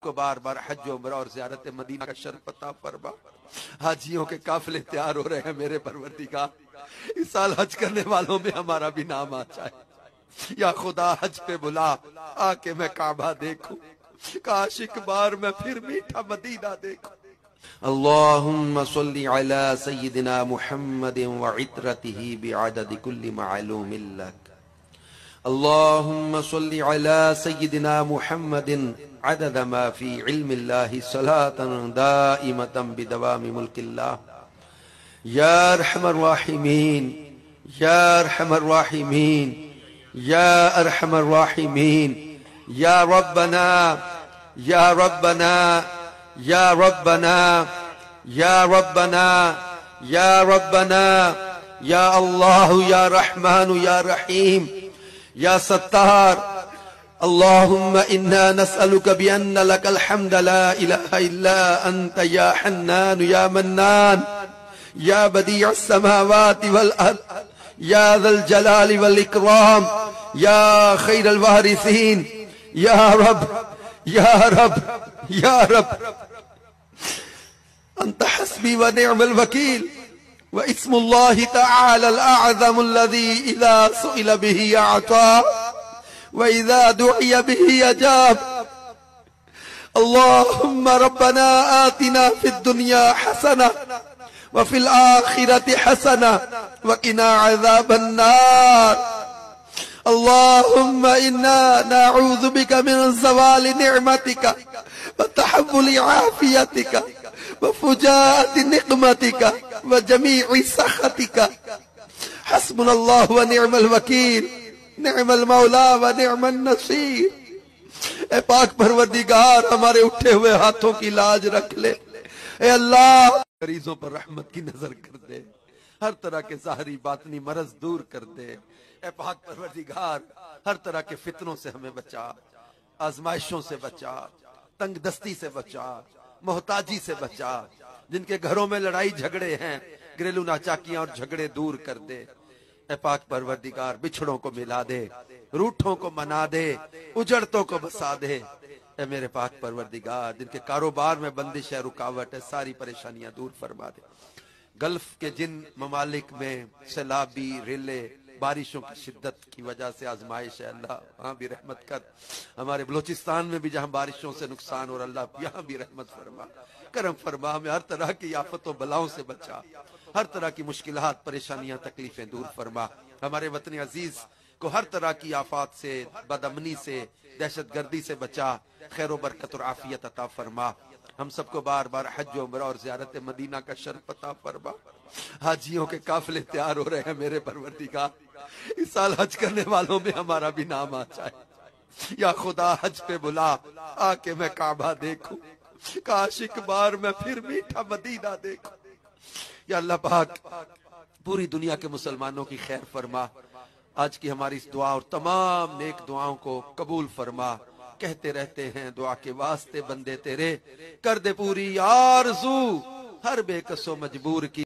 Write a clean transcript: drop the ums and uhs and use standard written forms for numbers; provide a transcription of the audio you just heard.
کو بار بار حج و عمرہ اور زیارت مدینہ کا شرف عطا فرما۔ حاجیوں کے قافلے تیار ہو رہے ہیں میرے پروردگار، اس سال حج کرنے والوں میں ہمارا بھی نام آ جائے۔ یا خدا حج پہ بلا، آ کے میں کعبہ دیکھوں، کاش ایک بار میں پھر میٹھا مدینہ دیکھوں۔ اللہم صلی علی سیدنا محمد وعطرتہ بعدد کل معلوم لک۔ اللہم صلی علی سیدنا محمد عدد ما فی علم اللہ صلاة دائمة بدوام ملک اللہ۔ یا ارحم الراحمین، یا ارحم الراحمین، یا ارحم الراحمین، یا ربنا، یا ربنا، یا ربنا، یا ربنا، یا ربنا، یا اللہ، یا رحمان، یا رحیم، یا ستار۔ اللہم انا نسألک بأن لک الحمد لا الہ الا انت یا حنان یا منان یا بدیع السماوات والارض یا ذا الجلال والاکرام یا خیر الوارثین یا رب، یا رب، یا رب، انت حسبی ونعم الوکیل۔ واسم اللہ تعالی الاعظم الذی اذا سئل به اعطا وإذا دعي به أجاب۔ اللهم ربنا آتنا في الدنيا حسنة وفي الآخرة حسنة وقنا عذاب النار۔ اللهم إنا نعوذ بك من زوال نعمتك وتحول عافيتك وفجاءة نقمتك وجميع سخطك۔ حسبنا الله ونعم الوكيل، نعم المولا و نعم النصیر۔ اے پاک پروردگار، ہمارے اٹھے ہوئے ہاتھوں کی لاج رکھ لے۔ اے اللہ، مریضوں پر رحمت کی نظر کر دے، ہر طرح کے ظاہری باطنی مرض دور کر دے۔ اے پاک پروردگار، ہر طرح کے فتنوں سے ہمیں بچا، آزمائشوں سے بچا، تنگ دستی سے بچا، محتاجی سے بچا۔ جن کے گھروں میں لڑائی جھگڑے ہیں، گھریلو ناچاکیاں اور جھگڑے دور کر دے۔ اے پاک پروردگار، بچھڑوں کو ملا دے، روٹھوں کو منا دے، اجڑتوں کو بسا دے۔ اے میرے پاک پروردگار، جن کے کاروبار میں بندش ہے، رکاوٹ ہے، ساری پریشانیاں دور فرما دے۔ گلف کے جن ممالک میں سیلابی، ریلے، بارشوں کی شدت کی وجہ سے آزمائش ہے، اللہ وہاں بھی رحمت کر۔ ہمارے بلوچستان میں بھی جہاں بارشوں سے نقصان ہو رہا، اللہ یہاں بھی رحمت فرما، کرم فرما، ہمیں ہر طرح کی آفتوں بلاؤں سے بچا، ہر طرح کی مشکلات، پریشانیاں، تکلیفیں دور فرما۔ ہمارے وطن عزیز کو ہر طرح کی آفات سے، بد امنی سے، دہشت گردی سے بچا، خیر و برکت اور عافیت عطا فرما۔ ہم سب کو بار بار حج و عمرہ اور زیارت مدینہ کا شرف عطا فرما۔ حاجیوں کے قافلے تیار ہو رہے ہیں میرے پروردگار، اس سال حج کرنے والوں میں ہمارا بھی نام آ جائے۔ یا خدا حج پہ بلا، آ کے میں کعبہ دیکھوں، کاش ایک بار میں پھر میٹھا مدینہ دیکھوں۔ یا اللہ پاک، پوری دنیا کے مسلمانوں کی خیر فرما، آج کی ہماری اس دعا اور تمام نیک دعاؤں کو قبول فرما۔ کہتے رہتے ہیں دعا کے واسطے بندے تیرے، کر دے پوری آرزو ہر بے کس و مجبور کی۔